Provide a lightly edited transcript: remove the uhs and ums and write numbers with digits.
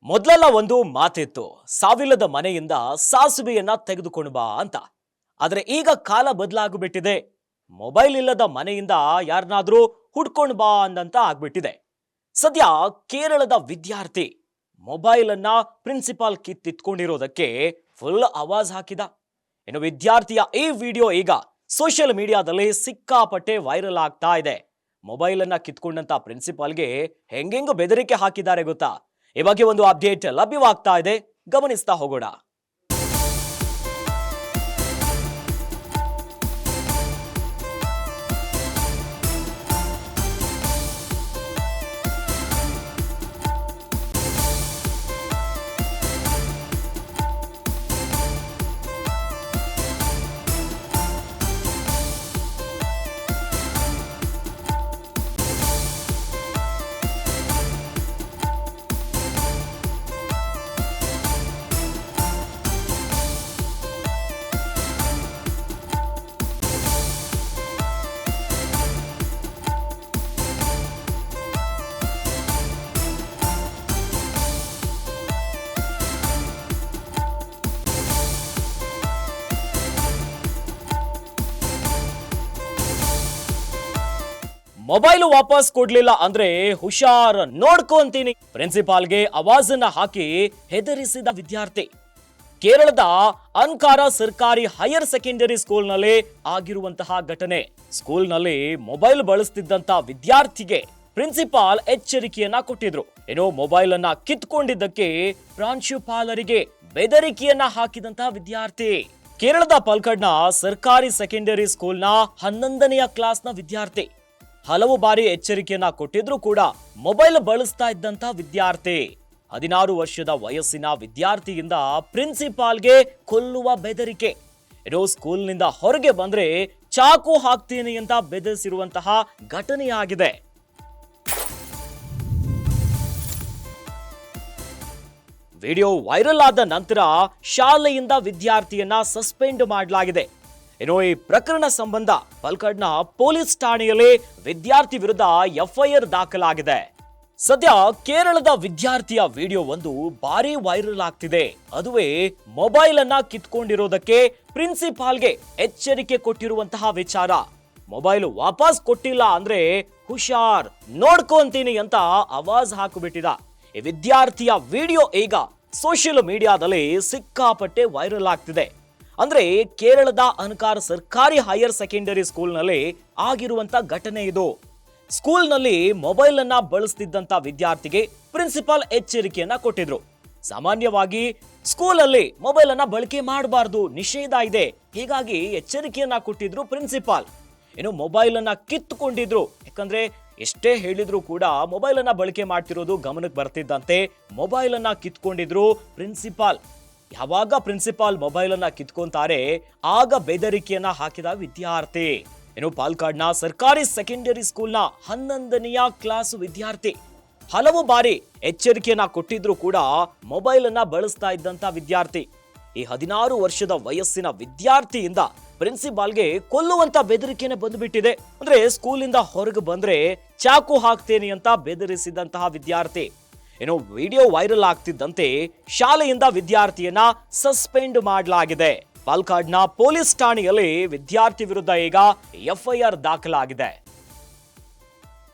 ಮೊದಲೆಲ್ಲ ಒಂದು ಮಾತಿತ್ತು, ಸಾವಿಲ್ಲದ ಮನೆಯಿಂದ ಸಾಸುವೆಯನ್ನ ತೆಗೆದುಕೊಂಡು ಬಾ ಅಂತ. ಆದ್ರೆ ಈಗ ಕಾಲ ಬದಲಾಗ್ಬಿಟ್ಟಿದೆ. ಮೊಬೈಲ್ ಇಲ್ಲದ ಮನೆಯಿಂದ ಯಾರನ್ನಾದ್ರೂ ಹುಡ್ಕೊಂಡು ಬಾ ಅಂದಂತ ಆಗ್ಬಿಟ್ಟಿದೆ. ಸದ್ಯ ಕೇರಳದ ವಿದ್ಯಾರ್ಥಿ ಮೊಬೈಲ್ ಅನ್ನ ಪ್ರಿನ್ಸಿಪಾಲ್ ಕಿತ್ತಿಟ್ಕೊಂಡಿರೋದಕ್ಕೆ ಫುಲ್ ಆವಾಜ್ ಹಾಕಿದ. ಇನ್ನು ವಿದ್ಯಾರ್ಥಿಯ ಈ ವಿಡಿಯೋ ಈಗ ಸೋಷಿಯಲ್ ಮೀಡಿಯಾದಲ್ಲಿ ಸಿಕ್ಕಾಪಟ್ಟೆ ವೈರಲ್ ಆಗ್ತಾ ಇದೆ. ಮೊಬೈಲ್ ಅನ್ನ ಕಿತ್ಕೊಂಡಂತ ಪ್ರಿನ್ಸಿಪಾಲ್ಗೆ ಹೆಂಗೆಂಗು ಬೆದರಿಕೆ ಹಾಕಿದ್ದಾರೆ ಗೊತ್ತಾ? ಈ ಬಗ್ಗೆ ಒಂದು ಅಪ್ಡೇಟ್ ಲಭ್ಯವಾಗ್ತಾ ಇದೆ, ಗಮನಿಸ್ತಾ ಹೋಗೋಣ. ಮೊಬೈಲ್ ವಾಪಸ್ ಕೊಡ್ಲಿಲ್ಲ ಅಂದ್ರೆ ಹುಷಾರ್ ನೋಡ್ಕೊಂತೀನಿ, ಪ್ರಿನ್ಸಿಪಾಲ್ಗೆ ಆವಾಜನ್ನ ಹಾಕಿ ಹೆದರಿಸಿದ ವಿದ್ಯಾರ್ಥಿ. ಕೇರಳದ ಅನ್ಕಾರ ಸರ್ಕಾರಿ ಹೈಯರ್ ಸೆಕೆಂಡರಿ ಸ್ಕೂಲ್ನಲ್ಲಿ ಆಗಿರುವಂತಹ ಘಟನೆ. ಸ್ಕೂಲ್ನಲ್ಲಿ ಮೊಬೈಲ್ ಬಳಸ್ತಿದ್ದಂತ ವಿದ್ಯಾರ್ಥಿಗೆ ಪ್ರಿನ್ಸಿಪಾಲ್ ಎಚ್ಚರಿಕೆಯನ್ನ ಕೊಟ್ಟಿದ್ರು. ಏನೋ ಮೊಬೈಲ್ ಅನ್ನ ಕಿತ್ಕೊಂಡಿದ್ದಕ್ಕೆ ಪ್ರಾಂಶುಪಾಲರಿಗೆ ಬೆದರಿಕೆಯನ್ನ ಹಾಕಿದಂತಹ ವಿದ್ಯಾರ್ಥಿ. ಕೇರಳದ ಪಲ್ಕಡ್ನ ಸರ್ಕಾರಿ ಸೆಕೆಂಡರಿ ಸ್ಕೂಲ್ನ 11ನೇ ಕ್ಲಾಸ್ನ ವಿದ್ಯಾರ್ಥಿ. ಹಲವು ಬಾರಿ ಎಚ್ಚರಿಕೆಯನ್ನ ಕೊಟ್ಟಿದ್ರು ಕೂಡ ಮೊಬೈಲ್ ಬಳಸ್ತಾ ಇದ್ದಂತ ವಿದ್ಯಾರ್ಥಿ. 16 ವರ್ಷದ ವಯಸ್ಸಿನ ವಿದ್ಯಾರ್ಥಿಯಿಂದ ಪ್ರಿನ್ಸಿಪಾಲ್ಗೆ ಕೊಲ್ಲುವ ಬೆದರಿಕೆ. ಏನೋ ಸ್ಕೂಲ್ನಿಂದ ಹೊರಗೆ ಬಂದ್ರೆ ಚಾಕು ಹಾಕ್ತೀನಿ ಅಂತ ಬೆದರಿಸಿರುವಂತಹ ಘಟನೆಯಾಗಿದೆ. ವಿಡಿಯೋ ವೈರಲ್ ಆದ ನಂತರ ಶಾಲೆಯಿಂದ ವಿದ್ಯಾರ್ಥಿಯನ್ನ ಸಸ್ಪೆಂಡ್ ಮಾಡಲಾಗಿದೆ. ಇನ್ನು ಈ ಪ್ರಕರಣ ಸಂಬಂಧ ಪಲ್ಕಡ್ನ ಪೊಲೀಸ್ ಠಾಣೆಯಲ್ಲಿ ವಿದ್ಯಾರ್ಥಿ ವಿರುದ್ಧ ಎಫ್ಐಆರ್ ದಾಖಲಾಗಿದೆ. ಸದ್ಯ ಕೇರಳದ ವಿದ್ಯಾರ್ಥಿಯ ವಿಡಿಯೋ ಒಂದು ಭಾರಿ ವೈರಲ್ ಆಗ್ತಿದೆ. ಅದುವೇ ಮೊಬೈಲ್ ಅನ್ನ ಕಿತ್ಕೊಂಡಿರೋದಕ್ಕೆ ಪ್ರಿನ್ಸಿಪಾಲ್ಗೆ ಎಚ್ಚರಿಕೆ ಕೊಟ್ಟಿರುವಂತಹ ವಿಚಾರ. ಮೊಬೈಲ್ ವಾಪಸ್ ಕೊಟ್ಟಿಲ್ಲ ಅಂದ್ರೆ ಹುಷಾರ್ ನೋಡ್ಕೊಂತೀನಿ ಅಂತ ಆವಾಜ್ ಹಾಕಿಬಿಟ್ಟಿದ. ಈ ವಿದ್ಯಾರ್ಥಿಯ ವಿಡಿಯೋ ಈಗ ಸೋಷಿಯಲ್ ಮೀಡಿಯಾದಲ್ಲಿ ಸಿಕ್ಕಾಪಟ್ಟೆ ವೈರಲ್ ಆಗ್ತಿದೆ. ಅಂದ್ರೆ ಕೇರಳದ ಅನ್ಕಾರ್ ಸರ್ಕಾರಿ ಹೈಯರ್ ಸೆಕೆಂಡರಿ ಸ್ಕೂಲ್ನಲ್ಲಿ ಆಗಿರುವಂತ ಘಟನೆ ಇದು. ಸ್ಕೂಲ್ನಲ್ಲಿ ಮೊಬೈಲ್ ಅನ್ನ ಬಳಸ್ತಿದ್ದಂತ ವಿದ್ಯಾರ್ಥಿಗೆ ಪ್ರಿನ್ಸಿಪಾಲ್ ಎಚ್ಚರಿಕೆಯನ್ನ ಕೊಟ್ಟಿದ್ರು. ಸಾಮಾನ್ಯವಾಗಿ ಸ್ಕೂಲಲ್ಲಿ ಮೊಬೈಲ್ ಅನ್ನ ಬಳಕೆ ಮಾಡಬಾರ್ದು, ನಿಷೇಧ ಇದೆ. ಹೀಗಾಗಿ ಎಚ್ಚರಿಕೆಯನ್ನ ಕೊಟ್ಟಿದ್ರು ಪ್ರಿನ್ಸಿಪಾಲ್. ಇನ್ನು ಮೊಬೈಲ್ ಅನ್ನ ಕಿತ್ತುಕೊಂಡಿದ್ರು. ಯಾಕಂದ್ರೆ ಎಷ್ಟೇ ಹೇಳಿದ್ರು ಕೂಡ ಮೊಬೈಲ್ ಅನ್ನ ಬಳಕೆ ಮಾಡ್ತಿರೋದು ಗಮನಕ್ಕೆ ಬರ್ತಿದ್ದಂತೆ ಮೊಬೈಲ್ ಅನ್ನ ಕಿತ್ಕೊಂಡಿದ್ರು ಪ್ರಿನ್ಸಿಪಾಲ್. ಯಾವಾಗ ಪ್ರಿನ್ಸಿಪಾಲ್ ಮೊಬೈಲ್ ಅನ್ನ ಕಿತ್ಕೊಂತಾರೆ ಆಗ ಬೆದರಿಕೆಯನ್ನ ಹಾಕಿದ ವಿದ್ಯಾರ್ಥಿ. ಇನ್ನು ಪಾಲ್ಕಾಡ್ನ ಸರ್ಕಾರಿ ಸೆಕೆಂಡರಿ ಸ್ಕೂಲ್ನ 11ನೇ ಕ್ಲಾಸ್ ವಿದ್ಯಾರ್ಥಿ. ಹಲವು ಬಾರಿ ಎಚ್ಚರಿಕೆಯನ್ನ ಕೊಟ್ಟಿದ್ರು ಕೂಡ ಮೊಬೈಲ್ ಅನ್ನ ಬಳಸ್ತಾ ಇದ್ದಂತ ವಿದ್ಯಾರ್ಥಿ. ಈ 16 ವರ್ಷದ ವಯಸ್ಸಿನ ವಿದ್ಯಾರ್ಥಿಯಿಂದ ಪ್ರಿನ್ಸಿಪಾಲ್ಗೆ ಕೊಲ್ಲುವಂತ ಬೆದರಿಕೆನೆ ಬಂದ್ಬಿಟ್ಟಿದೆ. ಅಂದ್ರೆ ಸ್ಕೂಲಿಂದ ಹೊರಗೆ ಬಂದ್ರೆ ಚಾಕು ಹಾಕ್ತೇನೆ ಅಂತ ಬೆದರಿಸಿದಂತಹ ವಿದ್ಯಾರ್ಥಿ. ಏನೋ ವಿಡಿಯೋ ವೈರಲ್ ಆಗ್ತಿದ್ದಂತೆ ಶಾಲೆಯಿಂದ ವಿದ್ಯಾರ್ಥಿಯನ್ನ ಸಸ್ಪೆಂಡ್ ಮಾಡಲಾಗಿದೆ. ಪಾಲ್ಕಾಡ್ನ ಪೊಲೀಸ್ ಠಾಣೆಯಲ್ಲಿ ವಿದ್ಯಾರ್ಥಿ ವಿರುದ್ಧ ಈಗ ಎಫ್ಐಆರ್ ದಾಖಲಾಗಿದೆ.